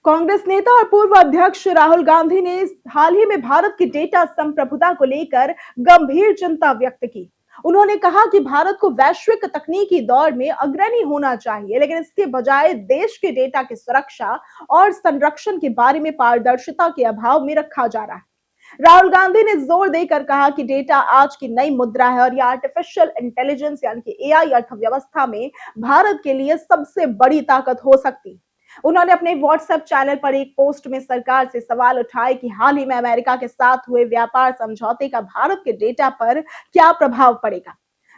कांग्रेस नेता और पूर्व अध्यक्ष राहुल गांधी ने हाल ही में भारत की डेटा संप्रभुता को लेकर गंभीर चिंता व्यक्त की। उन्होंने कहा कि भारत को वैश्विक तकनीकी दौर में अग्रणी होना चाहिए, लेकिन इसके बजाय देश के डेटा की सुरक्षा और संरक्षण के बारे में पारदर्शिता के अभाव में रखा जा रहा है। राहुल गांधी ने जोर देकर कहा कि डेटा आज की नई मुद्रा है और यह आर्टिफिशियल इंटेलिजेंस यानी कि एआई अर्थव्यवस्था में भारत के लिए सबसे बड़ी ताकत हो सकती है। उन्होंने अपने व्हाट्सएप चैनल पर एक पोस्ट में सरकार से सवाल उठाए कि हाल ही में अमेरिका के साथ हुए व्यापार समझौते का भारत के डेटा पर क्या प्रभाव पड़ेगा।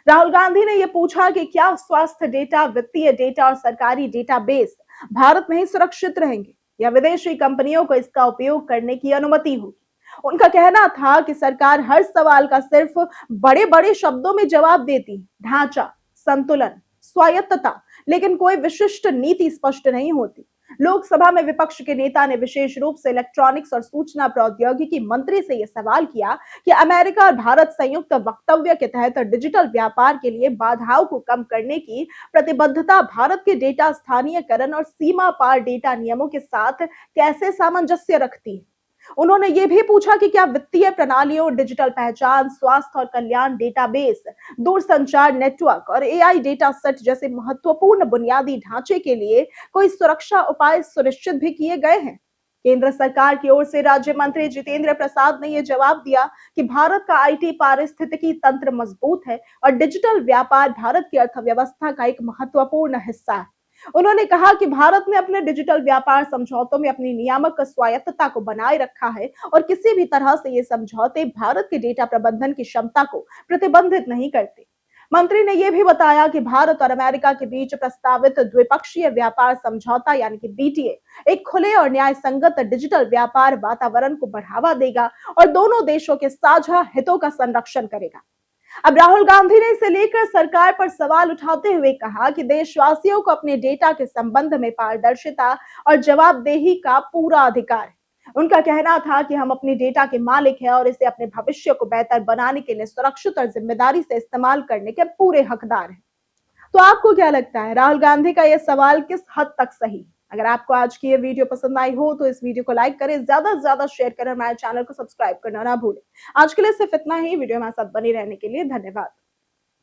राहुल गांधी ने यह पूछा कि क्या स्वास्थ्य डेटा, वित्तीय डेटा और सरकारी डेटाबेस भारत में ही सुरक्षित रहेंगे या विदेशी कंपनियों को इसका उपयोग करने की अनुमति होगी। उनका कहना था कि सरकार हर सवाल का सिर्फ बड़े बड़े शब्दों में जवाब देती, ढांचा, संतुलन, स्वायत्तता, लेकिन कोई विशिष्ट नीति स्पष्ट नहीं होती। लोकसभा में विपक्ष के नेता ने विशेष रूप से इलेक्ट्रॉनिक्स और सूचना प्रौद्योगिकी मंत्री से यह सवाल किया कि अमेरिका और भारत संयुक्त वक्तव्य के तहत डिजिटल व्यापार के लिए बाधाओं को कम करने की प्रतिबद्धता भारत के डेटा स्थानीयकरण और सीमा पार डेटा नियमों के साथ कैसे सामंजस्य रखती है। उन्होंने ये भी पूछा कि क्या वित्तीय प्रणालियों, डिजिटल पहचान, स्वास्थ्य और कल्याण डेटाबेस, दूरसंचार नेटवर्क और एआई डेटा सेट जैसे महत्वपूर्ण बुनियादी ढांचे के लिए कोई सुरक्षा उपाय सुनिश्चित भी किए गए हैं। केंद्र सरकार की ओर से राज्य मंत्री जितेंद्र प्रसाद ने यह जवाब दिया कि भारत का आईटी पारिस्थितिकी तंत्र मजबूत है और डिजिटल व्यापार भारत की अर्थव्यवस्था का एक महत्वपूर्ण हिस्सा है। उन्होंने कहा कि भारत ने अपने डिजिटल व्यापार समझौतों में अपनी नियामक स्वायत्तता को बनाए रखा है और किसी भी तरह से ये समझौते भारत के डेटा प्रबंधन की क्षमता को प्रतिबंधित नहीं करते। मंत्री ने यह भी बताया कि भारत और अमेरिका के बीच प्रस्तावित द्विपक्षीय व्यापार समझौता यानी कि बीटीए एक खुले और न्याय संगत डिजिटल व्यापार वातावरण को बढ़ावा देगा और दोनों देशों के साझा हितों का संरक्षण करेगा। अब राहुल गांधी ने इसे लेकर सरकार पर सवाल उठाते हुए कहा कि देशवासियों को अपने डेटा के संबंध में पारदर्शिता और जवाबदेही का पूरा अधिकार है। उनका कहना था कि हम अपने डेटा के मालिक हैं और इसे अपने भविष्य को बेहतर बनाने के लिए सुरक्षित और जिम्मेदारी से इस्तेमाल करने के पूरे हकदार हैं। तो आपको क्या लगता है, राहुल गांधी का यह सवाल किस हद तक सही है? अगर आपको आज की ये वीडियो पसंद आई हो तो इस वीडियो को लाइक करें, ज्यादा से ज्यादा शेयर करें, हमारे चैनल को सब्सक्राइब करना ना भूलें। आज के लिए सिर्फ इतना ही। वीडियो हमारे साथ बनी रहने के लिए धन्यवाद।